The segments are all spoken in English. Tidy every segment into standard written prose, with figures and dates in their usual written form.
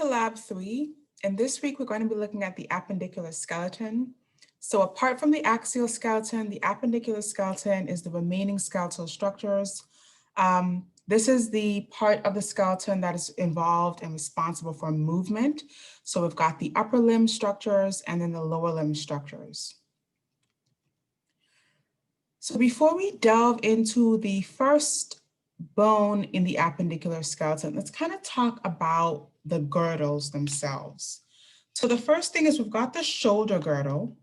to Lab 3, and this week we're going to be looking at the appendicular skeleton. So apart from the axial skeleton, the appendicular skeleton is the remaining skeletal structures. This is the part of the skeleton that is involved and responsible for movement. So we've got the upper limb structures and then the lower limb structures. So before we delve into the first bone in the appendicular skeleton, let's kind of talk about the girdles themselves. So the first thing is we've got the shoulder girdle,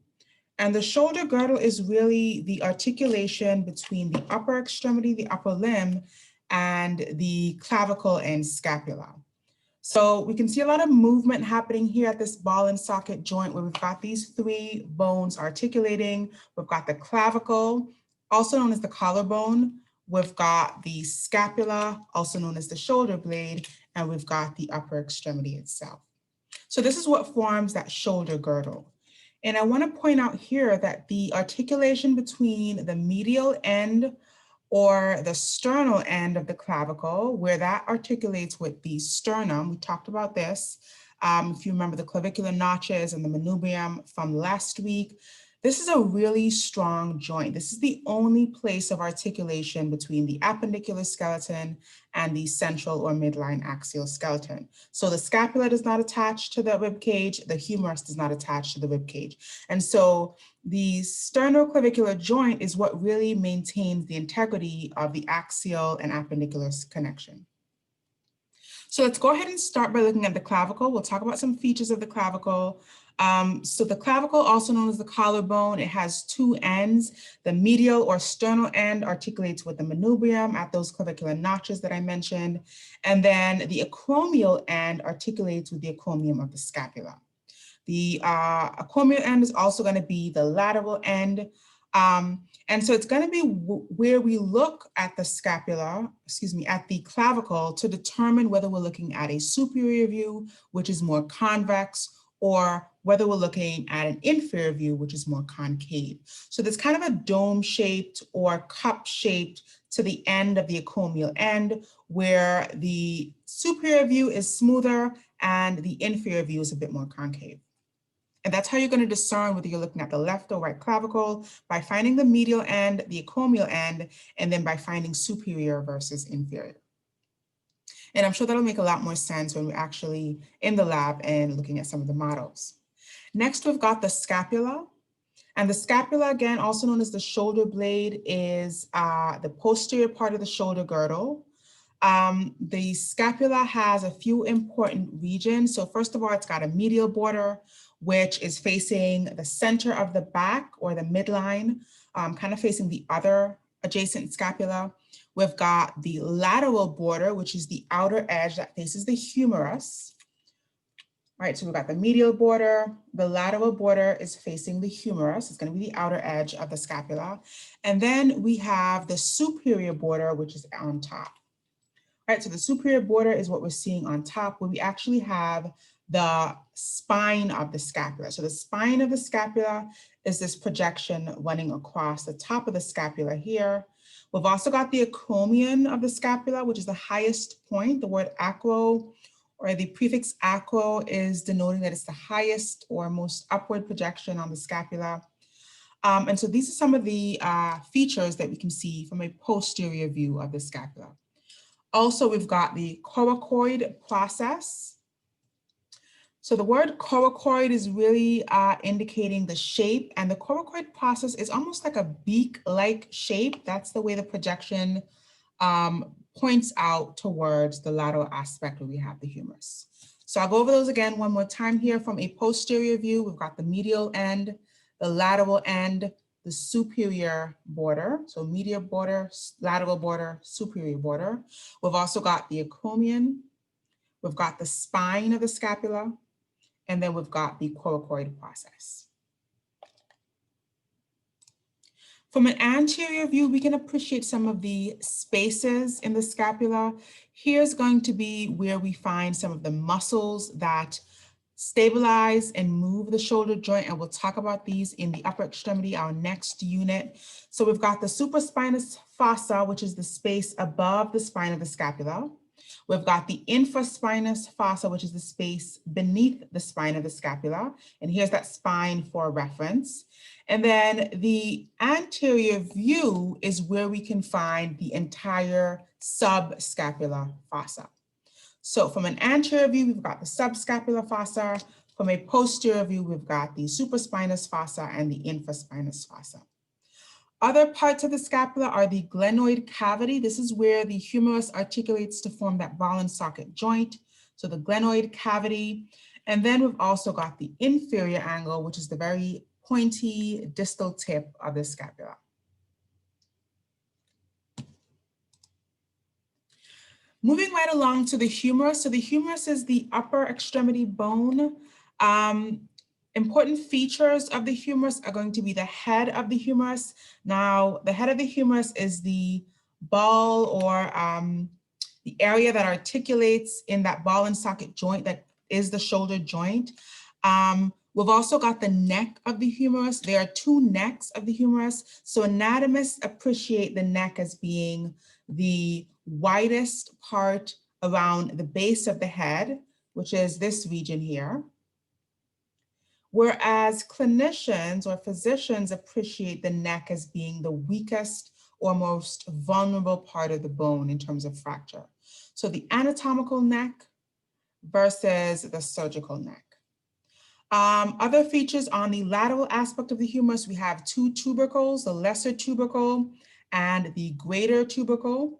and the shoulder girdle is really the articulation between the upper extremity, the upper limb, and the clavicle and scapula. So we can see a lot of movement happening here at this ball and socket joint where we've got these three bones articulating. We've got the clavicle, also known as the collarbone. We've got the scapula, also known as the shoulder blade, and we've got the upper extremity itself. So this is what forms that shoulder girdle. And I want to point out here that the articulation between the medial end or the sternal end of the clavicle, where that articulates with the sternum, we talked about this. If you remember the clavicular notches and the manubrium from last week, this is a really strong joint. This is the only place of articulation between the appendicular skeleton and the central or midline axial skeleton. So the scapula does not attach to the rib cage, the humerus does not attach to the rib cage. And so the sternoclavicular joint is what really maintains the integrity of the axial and appendicular connection. So let's go ahead and start by looking at the clavicle. We'll talk about some features of the clavicle. So the clavicle, also known as the collarbone, it has two ends. The medial or sternal end articulates with the manubrium at those clavicular notches that I mentioned. And then the acromial end articulates with the acromion of the scapula. The acromial end is also going to be the lateral end. And so it's going to be where we look at the scapula, at the clavicle to determine whether we're looking at a superior view, which is more convex, or whether we're looking at an inferior view, which is more concave. So there's kind of a dome-shaped or cup-shaped to the end of the acromial end, where the superior view is smoother and the inferior view is a bit more concave. And that's how you're going to discern whether you're looking at the left or right clavicle, by finding the medial end, the acromial end, and then by finding superior versus inferior. And I'm sure that'll make a lot more sense when we're actually in the lab and looking at some of the models. Next, we've got the scapula. And the scapula, again, also known as the shoulder blade, is the posterior part of the shoulder girdle. The scapula has a few important regions. So first of all, it's got a medial border, which is facing the center of the back or the midline, kind of facing the other adjacent scapula. We've got the lateral border, which is the outer edge that faces the humerus. All right, so we've got the medial border, the lateral border is facing the humerus. It's going to be the outer edge of the scapula. And then we have the superior border, which is on top. All right, so the superior border is what we're seeing on top, where we actually have the spine of the scapula. So the spine of the scapula is this projection running across the top of the scapula here. We've also got the acromion of the scapula, which is the highest point. The word acro, or the prefix acro, is denoting that it's the highest or most upward projection on the scapula. And so these are some of the features that we can see from a posterior view of the scapula. Also, we've got the coracoid process. So the word coracoid is really indicating the shape, and the coracoid process is almost like a beak-like shape. That's the way the projection points out towards the lateral aspect where we have the humerus. So I'll go over those again one more time here. From a posterior view, we've got the medial end, the lateral end, the superior border. So medial border, lateral border, superior border. We've also got the acromion. We've got the spine of the scapula. And then we've got the coracoid process. From an anterior view, we can appreciate some of the spaces in the scapula. Here's going to be where we find some of the muscles that stabilize and move the shoulder joint, and we'll talk about these in the upper extremity, our next unit. So we've got the supraspinous fossa, which is the space above the spine of the scapula. We've got the infraspinous fossa, which is the space beneath the spine of the scapula. And here's that spine for reference. And then the anterior view is where we can find the entire subscapular fossa. So from an anterior view, we've got the subscapular fossa. From a posterior view, we've got the supraspinous fossa and the infraspinous fossa. Other parts of the scapula are the glenoid cavity. This is where the humerus articulates to form that ball and socket joint. So the glenoid cavity. And then we've also got the inferior angle, which is the very pointy distal tip of the scapula. Moving right along to the humerus. So the humerus is the upper extremity bone. Important features of the humerus are going to be the head of the humerus. Now, the head of the humerus is the ball or the area that articulates in that ball and socket joint that is the shoulder joint. We've also got the neck of the humerus. There are two necks of the humerus. So anatomists appreciate the neck as being the widest part around the base of the head, which is this region here. Whereas clinicians or physicians appreciate the neck as being the weakest or most vulnerable part of the bone in terms of fracture. So the anatomical neck versus the surgical neck. Other features on the lateral aspect of the humerus, we have two tubercles, the lesser tubercle and the greater tubercle.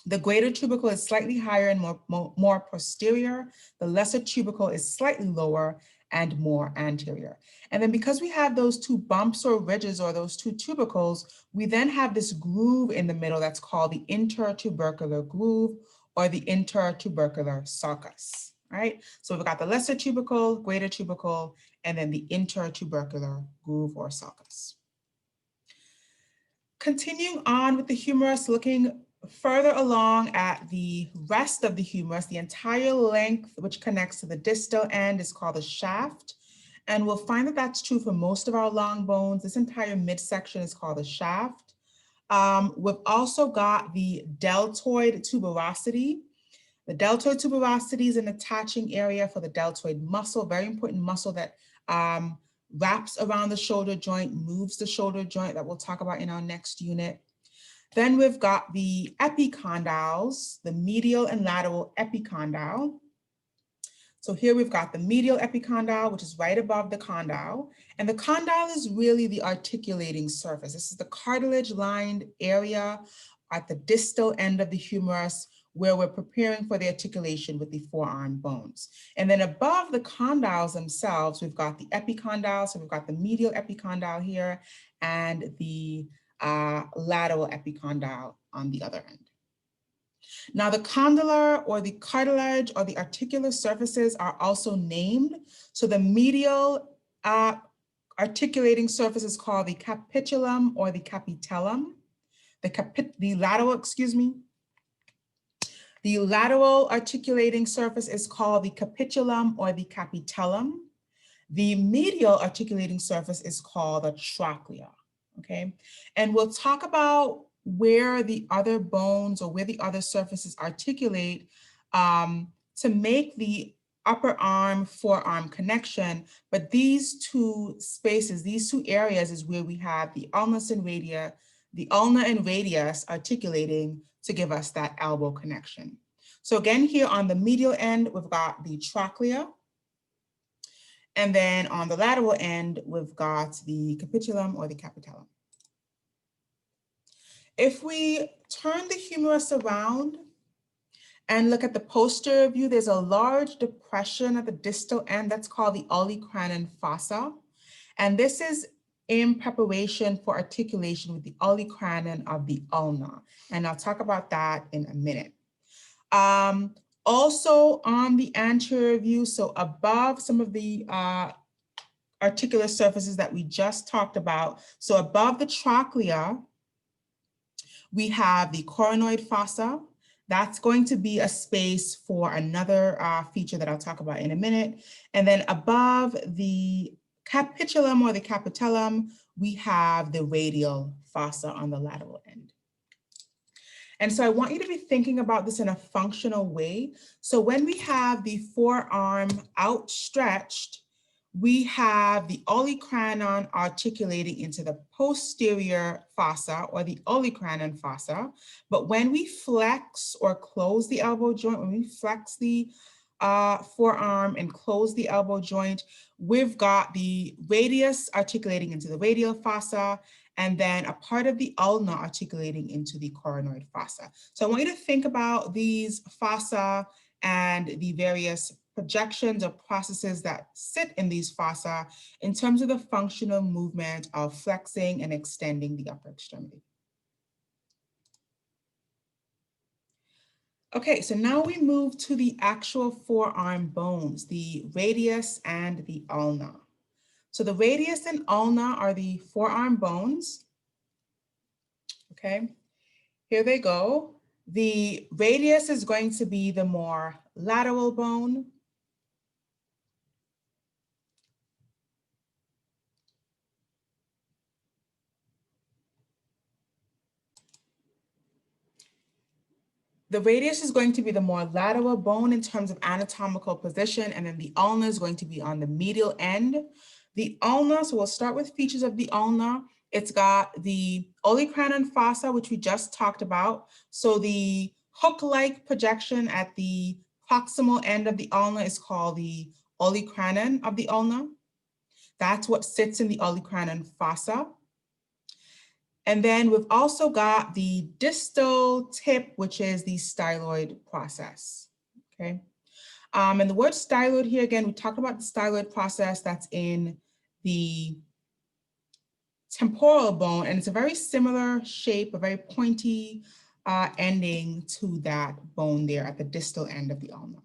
The greater tubercle is slightly higher and more posterior. The lesser tubercle is slightly lower and more anterior. And then because we have those two bumps or ridges or those two tubercles, we then have this groove in the middle that's called the intertubercular groove or the intertubercular sulcus, right? So we've got the lesser tubercle, greater tubercle, and then the intertubercular groove or sulcus. Continuing on with the humerus, looking further along at the rest of the humerus, the entire length which connects to the distal end is called the shaft. And we'll find that that's true for most of our long bones. This entire midsection is called the shaft. We've also got the deltoid tuberosity. The deltoid tuberosity is an attaching area for the deltoid muscle, very important muscle that wraps around the shoulder joint, moves the shoulder joint that we'll talk about in our next unit. Then we've got the epicondyles, the medial and lateral epicondyle. So here we've got the medial epicondyle, which is right above the condyle. And the condyle is really the articulating surface. This is the cartilage-lined area at the distal end of the humerus where we're preparing for the articulation with the forearm bones. And then above the condyles themselves, we've got the epicondyle. So we've got the medial epicondyle here and the lateral epicondyle on the other end. Now the condylar or the cartilage or the articular surfaces are also named. So the medial articulating surface is called the capitulum or the capitellum. The lateral articulating surface is called the capitulum or the capitellum. The medial articulating surface is called the trochlea. Okay, and we'll talk about where the other bones or where the other surfaces articulate to make the upper arm forearm connection. But these two spaces, these two areas is where we have the ulna and radius articulating to give us that elbow connection. So again, here on the medial end, we've got the trochlea. And then on the lateral end, we've got the capitulum or the capitellum. If we turn the humerus around and look at the posterior view, there's a large depression at the distal end that's called the olecranon fossa. And this is in preparation for articulation with the olecranon of the ulna. And I'll talk about that in a minute. Also on the anterior view, so above some of the articular surfaces that we just talked about, so above the trochlea, we have the coronoid fossa. That's going to be a space for another feature that I'll talk about in a minute. And then above the capitulum or the capitellum, we have the radial fossa on the lateral end. And so I want you to be thinking about this in a functional way. So when we have the forearm outstretched, we have the olecranon articulating into the posterior fossa or the olecranon fossa. But when we flex or close the elbow joint, when we flex the forearm and close the elbow joint, we've got the radius articulating into the radial fossa, and then a part of the ulna articulating into the coronoid fossa. So I want you to think about these fossa and the various projections or processes that sit in these fossa in terms of the functional movement of flexing and extending the upper extremity. Okay, so now we move to the actual forearm bones, the radius and the ulna. So the radius and ulna are the forearm bones. Okay, here they go. The radius is going to be the more lateral bone. The radius is going to be the more lateral bone in terms of anatomical position, and then the ulna is going to be on the medial end. The ulna, so we'll start with features of the ulna. It's got the olecranon fossa, which we just talked about. So the hook-like projection at the proximal end of the ulna is called the olecranon of the ulna. That's what sits in the olecranon fossa. And then we've also got the distal tip, which is the styloid process, okay? And the word styloid here, again, we talked about the styloid process that's in the temporal bone, and it's a very similar shape, a very pointy ending to that bone there at the distal end of the ulna.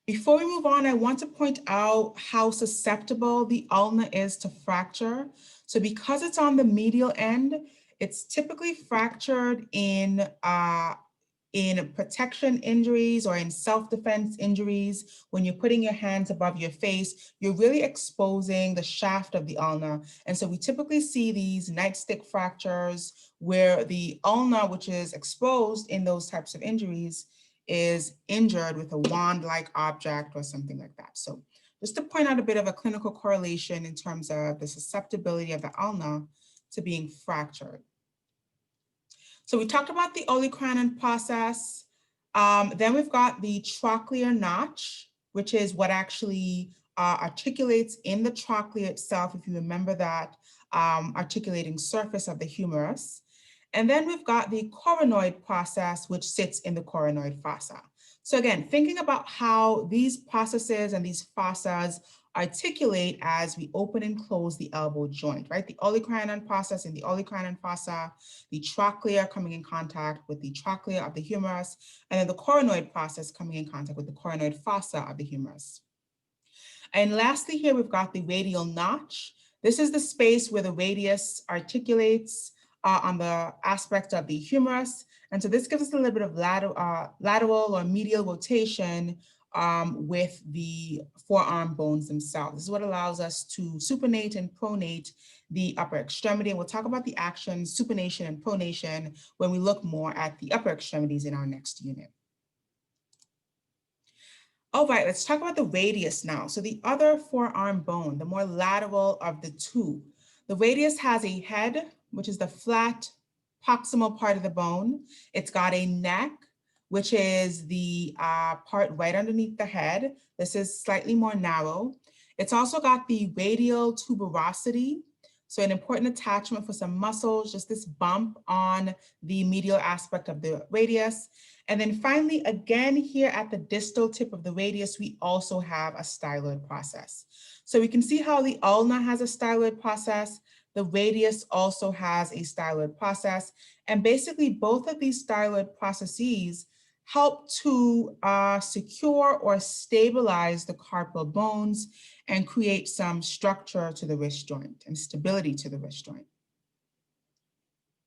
Before we move on, I want to point out how susceptible the ulna is to fracture. So because it's on the medial end, it's typically fractured in protection injuries or in self-defense injuries. When you're putting your hands above your face, you're really exposing the shaft of the ulna. And so we typically see these nightstick fractures where the ulna, which is exposed in those types of injuries, is injured with a wand-like object or something like that. So just to point out a bit of a clinical correlation in terms of the susceptibility of the ulna to being fractured. So we talked about the olecranon process. Then we've got the trochlear notch, which is what actually articulates in the trochlea itself, if you remember that articulating surface of the humerus. And then we've got the coronoid process, which sits in the coronoid fossa. So again, thinking about how these processes and these fossas articulate as we open and close the elbow joint, right? The olecranon process in the olecranon fossa, the trochlea coming in contact with the trochlea of the humerus, and then the coronoid process coming in contact with the coronoid fossa of the humerus. And lastly, here we've got the radial notch. This is the space where the radius articulates on the aspect of the humerus. And so this gives us a little bit of lateral or medial rotation with the forearm bones themselves. This is what allows us to supinate and pronate the upper extremity. And we'll talk about the actions, supination and pronation, when we look more at the upper extremities in our next unit. All right, let's talk about the radius now. So the other forearm bone, the more lateral of the two. The radius has a head, which is the flat proximal part of the bone. It's got a neck, which is the part right underneath the head. This is slightly more narrow. It's also got the radial tuberosity, so an important attachment for some muscles, just this bump on the medial aspect of the radius. And then finally, again, here at the distal tip of the radius, we also have a styloid process. So we can see how the ulna has a styloid process. The radius also has a styloid process. And basically both of these styloid processes help to secure or stabilize the carpal bones and create some structure to the wrist joint and stability to the wrist joint.